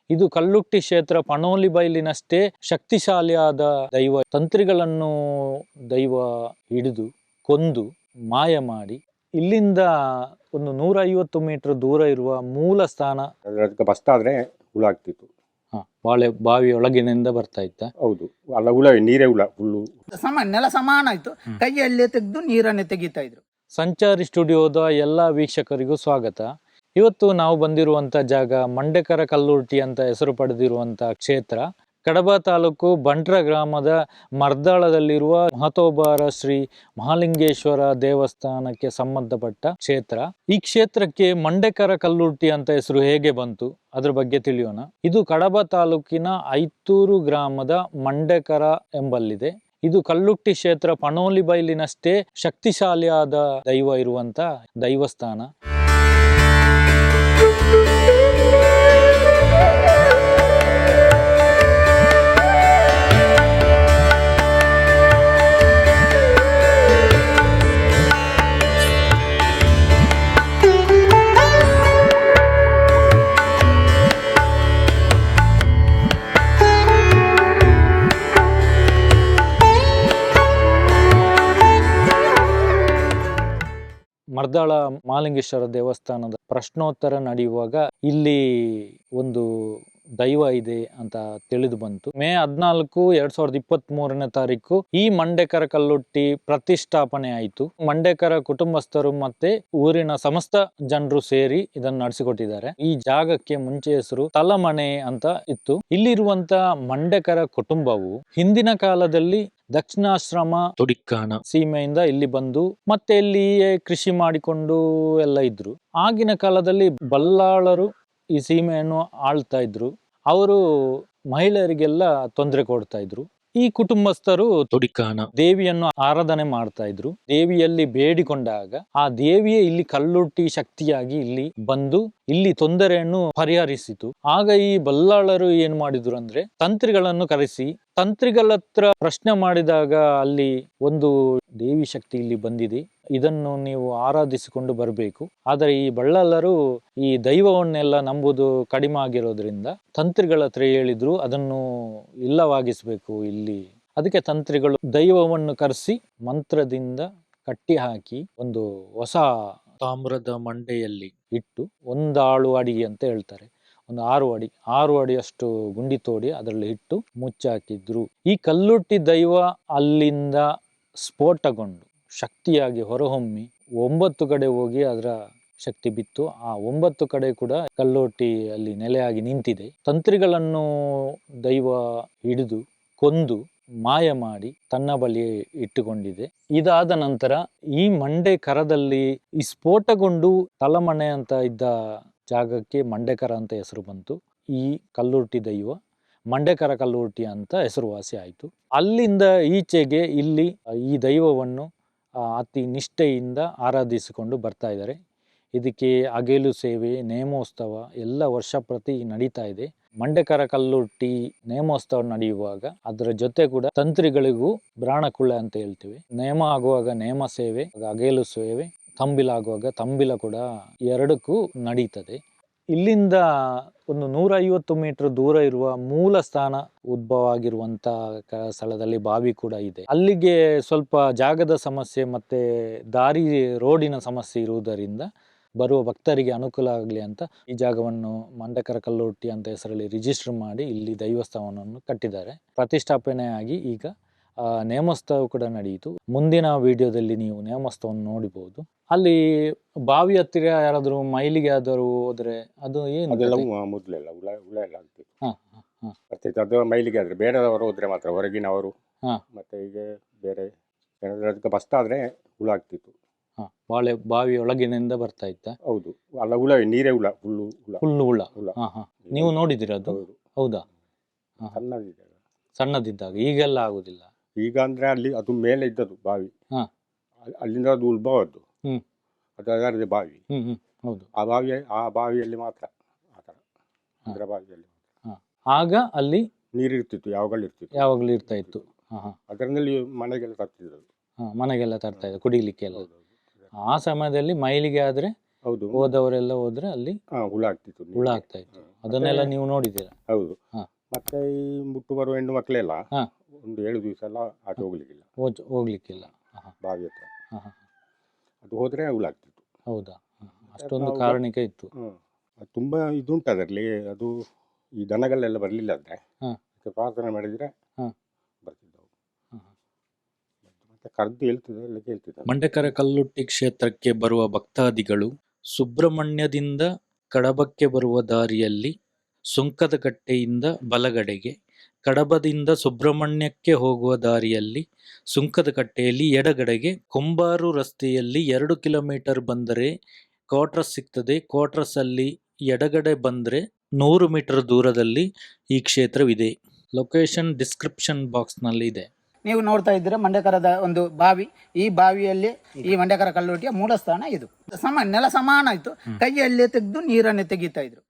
ಇದು ಕಲ್ಲುಟ್ಟಿ ಕ್ಷೇತ್ರ ಪಣೋಲಿ ಬೈಲಿನಷ್ಟೇ ಶಕ್ತಿಶಾಲಿಯಾದ ದೈವ. ತಂತ್ರಿಗಳನ್ನು ದೈವ ಹಿಡಿದು ಕೊಂದು ಮಾಯ ಮಾಡಿ ಇಲ್ಲಿಂದ ಒಂದು 150 ಮೀಟರ್ ದೂರ ಇರುವ ಮೂಲ ಸ್ಥಾನ. ಬಸ್ತಾ ಆದ್ರೆ ಹುಳ ಆಗ್ತಿತ್ತು. ಬಾಳೆ ಬಾವಿ ಒಳಗಿನಿಂದ ಬರ್ತಾ ಇತ್ತ. ಹೌದು, ಅಲ್ಲ ಹುಳವೇ, ನೀರೇ ಹುಳ ಹುಲ್ಲು ನೆಲ ಸಮಾನ ಆಯ್ತು, ಕೈಯಲ್ಲೇ ತೆಗೆದು ನೀರನ್ನೇ ತೆಗಿತಾ ಇದ್ರು. ಸಂಚಾರಿ ಸ್ಟುಡಿಯೋದ ಎಲ್ಲ ವೀಕ್ಷಕರಿಗೂ ಸ್ವಾಗತ. ಇವತ್ತು ನಾವು ಬಂದಿರುವಂತ ಜಾಗ ಮಂಡೆಕರ ಕಲ್ಲುರ್ಟಿ ಅಂತ ಹೆಸರು ಪಡೆದಿರುವಂತ ಕ್ಷೇತ್ರ. ಕಡಬ ತಾಲೂಕು ಬಂಟ್ರ ಗ್ರಾಮದ ಮರ್ದಾಳದಲ್ಲಿರುವ ಮಹತೋಬಾರ ಶ್ರೀ ಮಹಾಲಿಂಗೇಶ್ವರ ದೇವಸ್ಥಾನಕ್ಕೆ ಸಂಬಂಧಪಟ್ಟ ಕ್ಷೇತ್ರ. ಈ ಕ್ಷೇತ್ರಕ್ಕೆ ಮಂಡೆಕರ ಕಲ್ಲುರ್ಟಿ ಅಂತ ಹೆಸರು ಹೇಗೆ ಬಂತು ಅದ್ರ ಬಗ್ಗೆ ತಿಳಿಯೋಣ. ಇದು ಕಡಬ ತಾಲೂಕಿನ ಐತೂರು ಗ್ರಾಮದ ಮಂಡೆಕರ ಎಂಬಲ್ಲಿದೆ. ಇದು ಕಲ್ಲುಟ್ಟಿ ಕ್ಷೇತ್ರ ಪಣೋಲಿ ಬೈಲಿನಷ್ಟೇ ಶಕ್ತಿಶಾಲಿಯಾದ ದೈವ ಇರುವಂತ ದೈವಸ್ಥಾನ. ಮರ್ದಾಳ ಮಹಾಲಿಂಗೇಶ್ವರ ದೇವಸ್ಥಾನದ ಪ್ರಶ್ನೋತ್ತರ ನಡೆಯುವಾಗ ಇಲ್ಲಿ ಒಂದು ದೈವ ಇದೆ ಅಂತ ತಿಳಿದು ಬಂತು. ಮೇ 14, 2023ನೇ ತಾರೀಕು ಈ ಮಂಡೆಕರ ಕಲ್ಲುಟ್ಟಿ ಪ್ರತಿಷ್ಠಾಪನೆ ಆಯಿತು. ಮಂಡೆಕರ ಕುಟುಂಬಸ್ಥರು ಮತ್ತೆ ಊರಿನ ಸಮಸ್ತ ಜನರು ಸೇರಿ ಇದನ್ನು ನಡೆಸಿಕೊಟ್ಟಿದ್ದಾರೆ. ಈ ಜಾಗಕ್ಕೆ ಮುಂಚೆ ಹೆಸರು ತಲಮನೆ ಅಂತ ಇತ್ತು. ಇಲ್ಲಿರುವಂತ ಮಂಡೆಕರ ಕುಟುಂಬವು ಹಿಂದಿನ ಕಾಲದಲ್ಲಿ ದಕ್ಷಿಣಾಶ್ರಮ ತೊಡಿಕ್ಕಾಣ ಸೀಮೆಯಿಂದ ಇಲ್ಲಿ ಬಂದು ಮತ್ತೆ ಇಲ್ಲಿಯೇ ಕೃಷಿ ಮಾಡಿಕೊಂಡು ಎಲ್ಲ ಇದ್ರು. ಆಗಿನ ಕಾಲದಲ್ಲಿ ಬಲ್ಲಾಳರು ಈ ಸೀಮೆಯನ್ನು ಆಳ್ತಾ ಇದ್ರು. ಅವರು ಮಹಿಳೆಯರಿಗೆಲ್ಲ ತೊಂದರೆ ಕೊಡ್ತಾ ಇದ್ರು. ಈ ಕುಟುಂಬಸ್ಥರು ತೊಡಿಕಾಣ ದೇವಿಯನ್ನು ಆರಾಧನೆ ಮಾಡ್ತಾ ಇದ್ರು. ದೇವಿಯಲ್ಲಿ ಬೇಡಿಕೊಂಡಾಗ ಆ ದೇವಿಯೇ ಇಲ್ಲಿ ಕಲ್ಲುಟ್ಟಿ ಶಕ್ತಿಯಾಗಿ ಇಲ್ಲಿ ಬಂದು ಇಲ್ಲಿ ತೊಂದರೆಯನ್ನು ಪರಿಹರಿಸಿತು. ಆಗ ಈ ಬಲ್ಲಾಳರು ಏನ್ ಮಾಡಿದ್ರು ಅಂದ್ರೆ ತಂತ್ರಿಗಳನ್ನು ಕರೆಸಿ, ತಂತ್ರಿಗಳ ಹತ್ರ ಪ್ರಶ್ನೆ ಮಾಡಿದಾಗ ಅಲ್ಲಿ ಒಂದು ದೇವಿ ಶಕ್ತಿ ಇಲ್ಲಿ ಬಂದಿದೆ, ಇದನ್ನು ನೀವು ಆರಾಧಿಸಿಕೊಂಡು ಬರಬೇಕು. ಆದರೆ ಈ ಬಳ್ಳಾಳರು ಈ ದೈವವನ್ನೆಲ್ಲ ನಂಬುದು ಕಡಿಮೆ ಆಗಿರೋದ್ರಿಂದ ತಂತ್ರಿಗಳ ಹತ್ರ ಹೇಳಿದ್ರು ಅದನ್ನು ಇಲ್ಲವಾಗಿಸ್ಬೇಕು ಇಲ್ಲಿ. ಅದಕ್ಕೆ ತಂತ್ರಿಗಳು ದೈವವನ್ನು ಕರೆಸಿ ಮಂತ್ರದಿಂದ ಕಟ್ಟಿ ಹಾಕಿ ಒಂದು ಹೊಸ ತಾಮ್ರದ ಮಂಡೆಯಲ್ಲಿ ಇಟ್ಟು ಒಂದಾಳು ಅಡಿ ಅಂತ ಹೇಳ್ತಾರೆ, ಒಂದು 6 ಅಡಿಯಷ್ಟು ಗುಂಡಿ ತೋಡಿ ಅದರಲ್ಲಿ ಇಟ್ಟು ಮುಚ್ಚಾಕಿದ್ರು. ಈ ಕಲ್ಲುಟ್ಟಿ ದೈವ ಅಲ್ಲಿಂದ ಸ್ಫೋಟಗೊಂಡು ಶಕ್ತಿಯಾಗಿ ಹೊರಹೊಮ್ಮಿ 9 ಕಡೆ ಹೋಗಿ ಅದರ ಶಕ್ತಿ ಬಿತ್ತು. ಆ 9 ಕಡೆ ಕೂಡ ಕಲ್ಲುಟ್ಟಿ ಅಲ್ಲಿ ನೆಲೆಯಾಗಿ ನಿಂತಿದೆ. ತಂತ್ರಿಗಳನ್ನು ದೈವ ಹಿಡಿದು ಕೊಂದು ಮಾಯ ಮಾಡಿ ತನ್ನ ಬಳಿ ಇಟ್ಟುಕೊಂಡಿದೆ. ಇದಾದ ನಂತರ ಈ ಮಂಡೆಕರದಲ್ಲಿ ಈ ಸ್ಫೋಟಗೊಂಡು ತಲಮನೆ ಅಂತ ಇದ್ದ ಜಾಗಕ್ಕೆ ಮಂಡೆಕರ ಅಂತ ಹೆಸರು ಬಂತು. ಈ ಕಲ್ಲುರ್ಟಿ ದೈವ ಮಂಡೆಕರ ಕಲ್ಲುರ್ಟಿ ಅಂತ ಹೆಸರುವಾಸಿ ಆಯಿತು. ಅಲ್ಲಿಂದ ಈಚೆಗೆ ಇಲ್ಲಿ ಈ ದೈವವನ್ನು ಅತಿ ನಿಷ್ಠೆಯಿಂದ ಆರಾಧಿಸಿಕೊಂಡು ಬರ್ತಾ ಇದ್ದಾರೆ. ಇದಕ್ಕೆ ಅಗೇಲು ಸೇವೆ, ನೇಮೋತ್ಸವ ಎಲ್ಲ ವರ್ಷ ಪ್ರತಿ ನಡೀತಾ ಇದೆ. ಮಂಡೆಕರ ಕಲ್ಲುಟ್ಟಿ ನೇಮೋತ್ಸವ ನಡೆಯುವಾಗ ಅದರ ಜೊತೆ ಕೂಡ ತಂತ್ರಿಗಳಿಗೂ ಬ್ರಾಣಕುಳ ಅಂತ ಹೇಳ್ತೀವಿ. ನೇಮ ಆಗುವಾಗ ನೇಮ ಸೇವೆ, ಅಗೇಲು ಸೇವೆ, ತಂಬಿಲ ಆಗುವಾಗ ತಂಬಿಲ ಕೂಡ ಎರಡಕ್ಕೂ ನಡೀತದೆ. ಇಲ್ಲಿಂದ ಒಂದು 150 ಮೀಟರ್ ದೂರ ಇರುವ ಮೂಲ ಸ್ಥಾನ ಉದ್ಭವ ಆಗಿರುವಂತ ಸ್ಥಳದಲ್ಲಿ ಬಾವಿ ಕೂಡ ಇದೆ. ಅಲ್ಲಿಗೆ ಸ್ವಲ್ಪ ಜಾಗದ ಸಮಸ್ಯೆ ಮತ್ತೆ ರೋಡಿನ ಸಮಸ್ಯೆ ಇರುವುದರಿಂದ ಬರುವ ಭಕ್ತರಿಗೆ ಅನುಕೂಲ ಆಗಲಿ ಅಂತ ಈ ಜಾಗವನ್ನು ಮಂಡೆಕರ ಕಲ್ಲುರ್ಟಿ ಅಂತ ಹೆಸರಲ್ಲಿ ರಿಜಿಸ್ಟರ್ ಮಾಡಿ ಇಲ್ಲಿ ದೈವಸ್ಥಾನವನ್ನು ಕಟ್ಟಿದ್ದಾರೆ. ಪ್ರತಿಷ್ಠಾಪನೆ ಆಗಿ ಈಗ ನೇಮೋತ್ಸವ ಕೂಡ ನಡೆಯಿತು. ಮುಂದಿನ ವಿಡಿಯೋದಲ್ಲಿ ನೀವು ನೇಮೋತ್ಸವವನ್ನು ನೋಡಬಹುದು. ಅಲ್ಲಿ ಬಾವಿ ಹತ್ತಿರ ಯಾರಾದರೂ ಮೈಲಿಗೆ ಆದರೂ ಹೋದ್ರೆ ಅದು ಏನು ಮೊದಲೆಲ್ಲ ಹುಳ ಎಲ್ಲ ಆಗ್ತಿತ್ತು. ಅದು ಮೈಲಿಗೆ ಆದ್ರೆ ಬೇಡದವರು ಹೋದ್ರೆ ಮಾತ್ರ, ಹೊರಗಿನವರು ಮತ್ತೆ ಈಗ ಬೇರೆ ಅದಕ್ಕೆ ಬಸ್ತಾ ಆದ್ರೆ ಹುಳ ಆಗ್ತಿತ್ತು. ಬಾವಿ ಒಳಗಿನಿಂದ ಬರ್ತಾ ಇತ್ತ. ಹೌದು, ಅಲ್ಲ ಹುಳವೇ, ನೀರೇ ಹುಳ, ಹುಳ. ನೀವು ನೋಡಿದಿರ ಅದು? ಹೌದಾ? ಸಣ್ಣದಿದ್ದಾಗ ಸಣ್ಣದಿದ್ದಾಗ. ಈಗೆಲ್ಲ ಆಗುದಿಲ್ಲ. ಈಗ ಅಂದ್ರೆ ಅಲ್ಲಿ ಅದು ಮೇಲೆ ಇದ್ದದ್ದು ಬಾವಿ, ಅಲ್ಲಿಂದ ಅದು ಉದ್ಭವದ್ದು, ಅದು ಅದರದ್ದು ಬಾವಿ. ಹೌದು, ಆ ಬಾವಿಯಲ್ಲಿ ಮಾತ್ರ ಅದರ ಬಾವಿಯಲ್ಲಿ ಆಗ ಅಲ್ಲಿ ನೀರು ಇರ್ತಿತ್ತು, ಯಾವಾಗಲೂ ಇರ್ತಾ ಇತ್ತು. ಅದರಲ್ಲಿ ಮನೆಗೆಲ್ಲ ತರ್ತಿದ್ರು, ಮನೆಗೆಲ್ಲ ತರ್ತಾ ಇದ್ರು ಕುಡಿಲಿಕ್ಕೆ ಎಲ್ಲ. ಆ ಸಮಯದಲ್ಲಿ ಮೈಲಿಗೆ ಆದ್ರೆ ಹೌದು. ಹೋದವರೆಲ್ಲ ಹೋದ್ರೆ ಅಲ್ಲಿ ಹುಳ ಆಗ್ತಿತ್ತು ಹುಳ ನೀರಿಗೆ. ಆಗ್ತಾ ಇತ್ತು. ಅದನ್ನೆಲ್ಲ ನೀವು ನೋಡಿದ್ದೀರಾ? ಹೌದು. ಹಾ. ಮತ್ತೆ ಈ ಮುಟ್ಟು ಬರುವ ಹೆಣ್ಣು ಮಕ್ಕಳೆಲ್ಲ ಹಾ. ಒಂದು 7 ದಿವಸ ಎಲ್ಲ ಆಚೆ ಹೋಗ್ಲಿಕ್ಕಿಲ್ಲ ಹೋಗ್ಲಿಕ್ಕಿಲ್ಲ. ಹಾ, ಬಾವಿ ಹತ್ರ. ಹಾ, ಹಾ. ಅದು ಹೋದ್ರೆ ಹುಳ ಆಗ್ತಿತ್ತು. ಹೌದಾ? ಅಷ್ಟೊಂದು ನಾವು ಕಾರಣಿಕ ಇತ್ತು. ಅದು ತುಂಬಾ ಇದುಂಟು ಅದರಲ್ಲಿ. ಅದು ಈ ದನಗಳೆಲ್ಲ ಬರಲಿಲ್ಲ ಅಂದ್ರೆ ಹಾ. ಪ್ರಾರ್ಥನೆ ಮಾಡಿದ್ರೆ ಹಾ. ಬರ್ತಿದ್ದವು. ಹಾ. ಮತ್ತೆ ಕರೆದು ಹೇಳ್ತಿದ್ದ. ಮಂಡಕರ ಕಲ್ಲುಟ್ಟಿ ಕ್ಷೇತ್ರಕ್ಕೆ ಬರುವ ಭಕ್ತಾದಿಗಳು ಸುಬ್ರಹ್ಮಣ್ಯದಿಂದ ಕಡಬಕ್ಕೆ ಬರುವ ದಾರಿಯಲ್ಲಿ ಸುಂಕದಕಟ್ಟೆಯಿಂದ ಬಲಗಡೆಗೆ, ಕಡಬದಿಂದ ಸುಬ್ರಹ್ಮಣ್ಯಕ್ಕೆ ಹೋಗುವ ದಾರಿಯಲ್ಲಿ ಸುಂಕದಕಟ್ಟೆಯಲ್ಲಿ ಎಡಗಡೆಗೆ, ಕೊಂಬಾರು ರಸ್ತೆಯಲ್ಲಿ 2 ಕಿಲೋಮೀಟರ್ ಬಂದರೆ ಕ್ವಾರ್ಟರ್ಸ್ ಸಿಗ್ತದೆ. ಕ್ವಾರ್ಟರ್ಸ್ ಅಲ್ಲಿ ಎಡಗಡೆ ಬಂದ್ರೆ 100 ಮೀಟರ್ ದೂರದಲ್ಲಿ ಈ ಕ್ಷೇತ್ರವಿದೆ. ಲೊಕೇಶನ್ ಡಿಸ್ಕ್ರಿಪ್ಷನ್ ಬಾಕ್ಸ್ ನಲ್ಲಿ ಇದೆ. ನೀವು ನೋಡ್ತಾ ಇದ್ದೀರಾ ಮಂಡ್ಯಕರದ ಒಂದು ಬಾವಿ. ಈ ಬಾವಿಯಲ್ಲಿ ಈ ಮಂಡ್ಯಕರ ಕಲ್ಲುಟ್ಟಿಯ ಮೂಲ ಸ್ಥಾನ ಇದು. ನೆಲ ಸಮಾನ ಇತ್ತು. ಕೈಯಲ್ಲಿ ತೆಗೆದು ನೀರನ್ನು ತೆಗಿತಾ ಇದ್ರು.